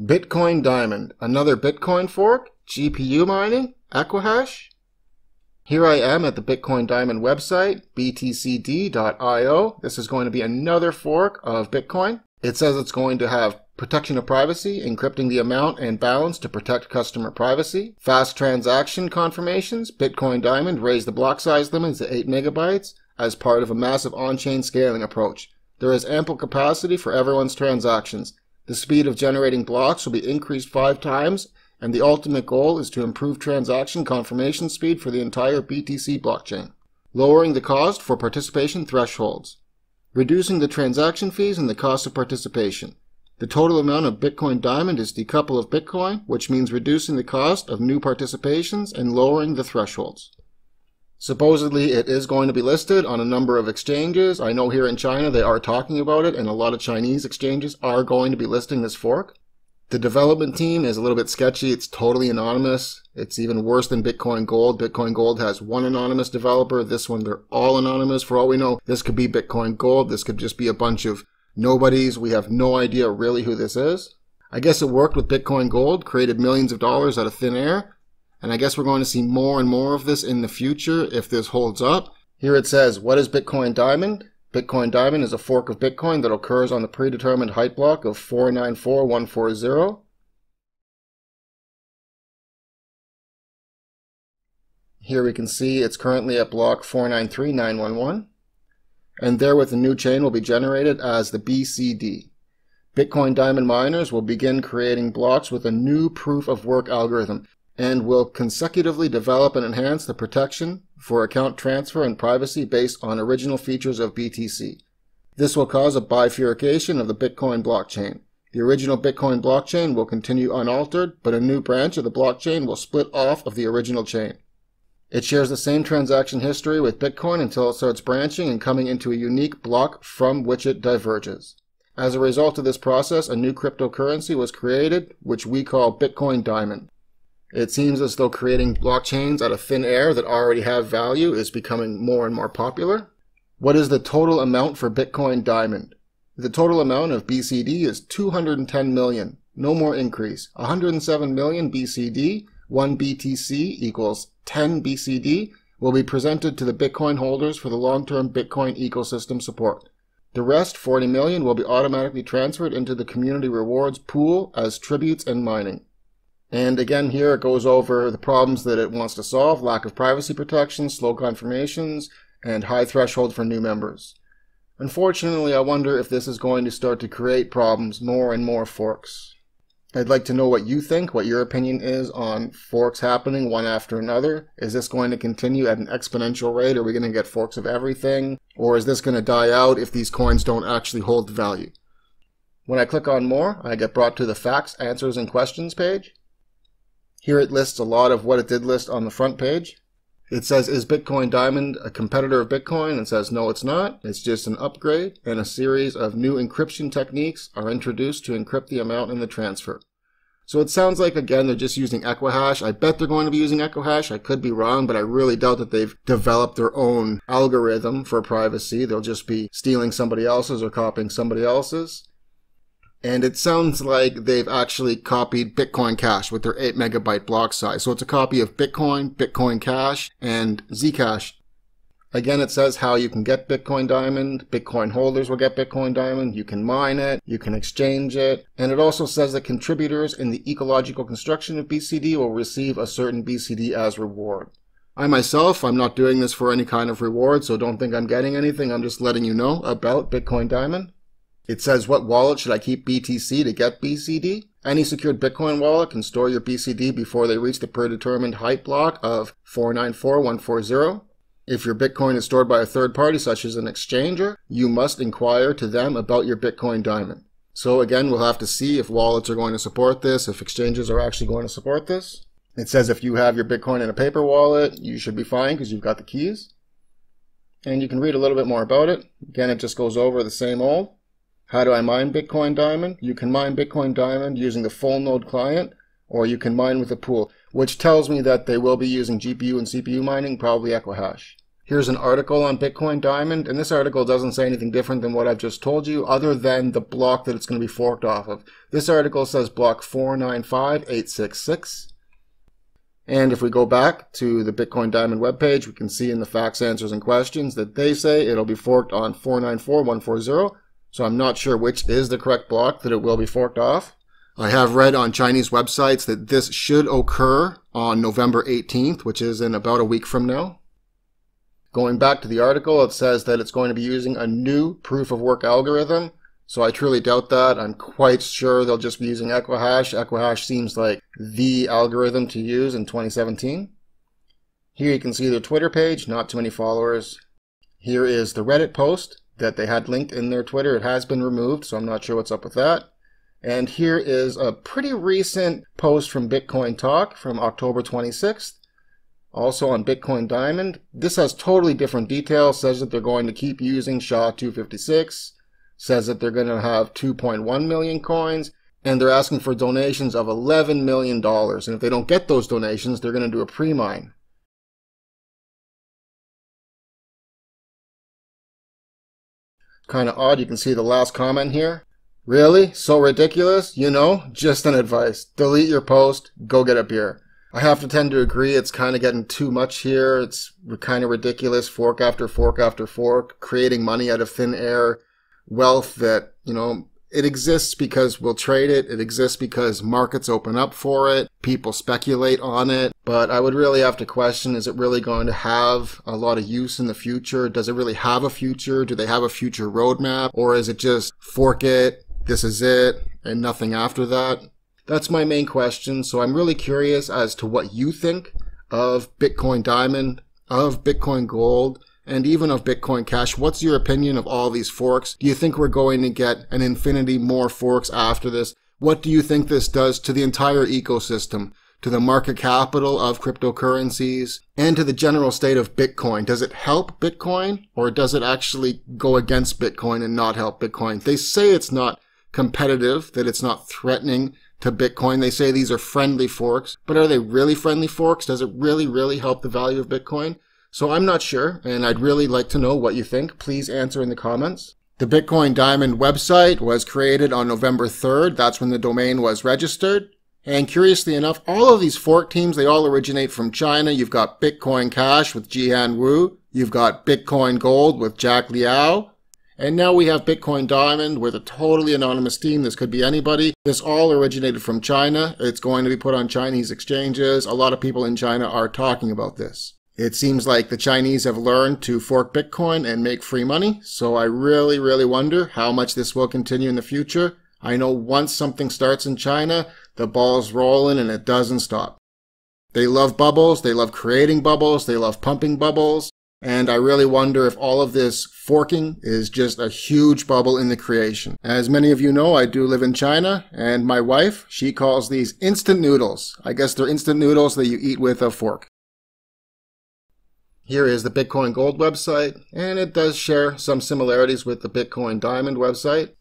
Bitcoin Diamond, another Bitcoin fork, GPU mining, Equihash. Here I am at the Bitcoin Diamond website, btcd.io. This is going to be another fork of Bitcoin. It says it's going to have protection of privacy, encrypting the amount and balance to protect customer privacy, fast transaction confirmations. Bitcoin Diamond raised the block size limit to 8 megabytes as part of a massive on-chain scaling approach. There is ample capacity for everyone's transactions. The speed of generating blocks will be increased 5 times, and the ultimate goal is to improve transaction confirmation speed for the entire BTC blockchain. Lowering the cost for participation thresholds. Reducing the transaction fees and the cost of participation. The total amount of Bitcoin Diamond is decouple of Bitcoin, which means reducing the cost of new participations and lowering the thresholds. Supposedly, it is going to be listed on a number of exchanges. I know here in China they are talking about it, and a lot of Chinese exchanges are going to be listing this fork. The development team is a little bit sketchy. It's totally anonymous. It's even worse than Bitcoin Gold. Bitcoin Gold has one anonymous developer. This one, they're all anonymous. For all we know, this could be Bitcoin Gold. This could just be a bunch of nobodies. We have no idea really who this is. I guess it worked with Bitcoin Gold, created millions of dollars out of thin air. And I guess we're going to see more and more of this in the future if this holds up. Here it says, what is Bitcoin Diamond? Bitcoin Diamond is a fork of Bitcoin that occurs on the predetermined height block of 494140. Here we can see it's currently at block 493911. And therewith the new chain will be generated as the BCD. Bitcoin Diamond miners will begin creating blocks with a new proof of work algorithm and will consecutively develop and enhance the protection for account transfer and privacy based on original features of BTC. This will cause a bifurcation of the Bitcoin blockchain. The original Bitcoin blockchain will continue unaltered, but a new branch of the blockchain will split off of the original chain. It shares the same transaction history with Bitcoin until it starts branching and coming into a unique block from which it diverges. As a result of this process, a new cryptocurrency was created, which we call Bitcoin Diamond. It seems as though creating blockchains out of thin air that already have value is becoming more and more popular. What is the total amount for Bitcoin Diamond? The total amount of BCD is 210 million. No more increase. 107 million BCD, 1 BTC equals 10 BCD, will be presented to the Bitcoin holders for the long-term Bitcoin ecosystem support. The rest, 40 million, will be automatically transferred into the community rewards pool as tributes and mining. And again, here it goes over the problems that it wants to solve: lack of privacy protection, slow confirmations, and high threshold for new members. Unfortunately, I wonder if this is going to start to create problems, more and more forks. I'd like to know what you think, what your opinion is on forks happening one after another. Is this going to continue at an exponential rate? Are we going to get forks of everything? Or is this going to die out if these coins don't actually hold value? When I click on more, I get brought to the facts, answers, and questions page. Here it lists a lot of what it did list on the front page. It says, is Bitcoin Diamond a competitor of Bitcoin? And says, no, it's not. It's just an upgrade, and a series of new encryption techniques are introduced to encrypt the amount in the transfer. So it sounds like, again, they're just using Equihash. I bet they're going to be using Equihash. I could be wrong, but I really doubt that they've developed their own algorithm for privacy. They'll just be stealing somebody else's or copying somebody else's. And it sounds like they've actually copied Bitcoin Cash with their 8 megabyte block size. So it's a copy of Bitcoin, Bitcoin Cash, and ZCash. Again, it says how you can get Bitcoin Diamond. Bitcoin holders will get Bitcoin Diamond. You can mine it. You can exchange it. And it also says that contributors in the ecological construction of BCD will receive a certain BCD as reward. I myself, I'm not doing this for any kind of reward, so don't think I'm getting anything. I'm just letting you know about Bitcoin Diamond. It says, what wallet should I keep BTC to get BCD? Any secured Bitcoin wallet can store your BCD before they reach the predetermined height block of 494140. If your Bitcoin is stored by a third party, such as an exchanger, you must inquire to them about your Bitcoin Diamond. So again, we'll have to see if wallets are going to support this, if exchanges are actually going to support this. It says if you have your Bitcoin in a paper wallet, you should be fine because you've got the keys. And you can read a little bit more about it. Again, it just goes over the same old. How do I mine Bitcoin Diamond? You can mine Bitcoin Diamond using the full node client, or you can mine with a pool, which tells me that they will be using GPU and CPU mining, probably Equihash. Here's an article on Bitcoin Diamond, and this article doesn't say anything different than what I've just told you, other than the block that it's going to be forked off of. This article says block 495866. And if we go back to the Bitcoin Diamond webpage, we can see in the facts, answers, and questions that they say it'll be forked on 494140. So I'm not sure which is the correct block that it will be forked off. I have read on Chinese websites that this should occur on November 18th, which is in about a week from now. Going back to the article, it says that it's going to be using a new proof of work algorithm. So I truly doubt that. I'm quite sure they'll just be using Equihash. Equihash seems like the algorithm to use in 2017. Here you can see their Twitter page, not too many followers. Here is the Reddit post that they had linked in their Twitter. It has been removed, so I'm not sure what's up with that. And here is a pretty recent post from Bitcoin Talk from October 26th. Also on Bitcoin Diamond. This has totally different details. Says that they're going to keep using SHA-256. Says that they're going to have 2.1 million coins. And they're asking for donations of $11 million. And if they don't get those donations, they're going to do a pre-mine. Kind of odd. You can see the last comment here. Really? So ridiculous? You know, just an advice. Delete your post, go get a beer. I have to tend to agree, it's kind of getting too much here. It's kind of ridiculous, fork after fork after fork, creating money out of thin air, wealth that, you know, it exists because we'll trade it. It exists because markets open up for it. People speculate on it. But I would really have to question, is it really going to have a lot of use in the future? Does it really have a future? Do they have a future roadmap? Or is it just fork it, this is it, and nothing after that? That's my main question. So I'm really curious as to what you think of Bitcoin Diamond, of Bitcoin Gold, and even of Bitcoin Cash. What's your opinion of all these forks? Do you think we're going to get an infinity more forks after this? What do you think this does to the entire ecosystem, to the market capital of cryptocurrencies, and to the general state of Bitcoin? Does it help Bitcoin, or does it actually go against Bitcoin and not help Bitcoin? They say it's not competitive, that it's not threatening to Bitcoin. They say these are friendly forks, but are they really friendly forks? Does it really help the value of Bitcoin? So I'm not sure, and I'd really like to know what you think. Please answer in the comments. The Bitcoin Diamond website was created on November 3rd. That's when the domain was registered. And curiously enough, all of these fork teams, they all originate from China. You've got Bitcoin Cash with Jihan Wu. You've got Bitcoin Gold with Jack Liao. And now we have Bitcoin Diamond with a totally anonymous team. This could be anybody. This all originated from China. It's going to be put on Chinese exchanges. A lot of people in China are talking about this. It seems like the Chinese have learned to fork Bitcoin and make free money. So I really wonder how much this will continue in the future. I know once something starts in China, the ball's rolling and it doesn't stop. They love bubbles. They love creating bubbles. They love pumping bubbles. And I really wonder if all of this forking is just a huge bubble in the creation. As many of you know, I do live in China, and my wife, she calls these instant noodles. I guess they're instant noodles that you eat with a fork. Here is the Bitcoin Gold website, and it does share some similarities with the Bitcoin Diamond website.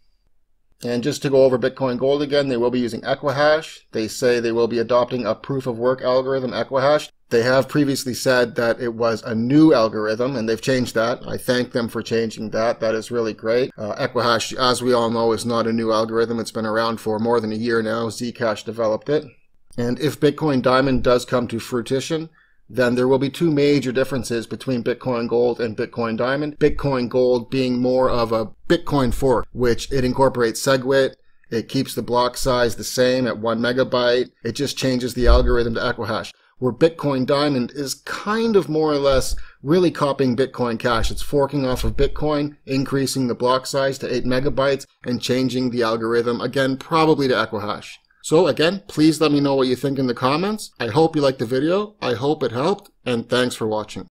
And just to go over Bitcoin Gold again, they will be using Equihash. They say they will be adopting a proof of work algorithm, Equihash. They have previously said that it was a new algorithm, and they've changed that. I thank them for changing that. That is really great. Equihash, as we all know, is not a new algorithm. It's been around for more than a year now. ZCash developed it. And if Bitcoin Diamond does come to fruition, then there will be two major differences between Bitcoin Gold and Bitcoin Diamond. Bitcoin Gold being more of a Bitcoin fork, which it incorporates SegWit. It keeps the block size the same at 1 megabyte. It just changes the algorithm to Equihash. Where Bitcoin Diamond is kind of more or less really copying Bitcoin Cash. It's forking off of Bitcoin, increasing the block size to 8 megabytes, and changing the algorithm, again, probably to Equihash. So again, please let me know what you think in the comments. I hope you liked the video. I hope it helped, and thanks for watching.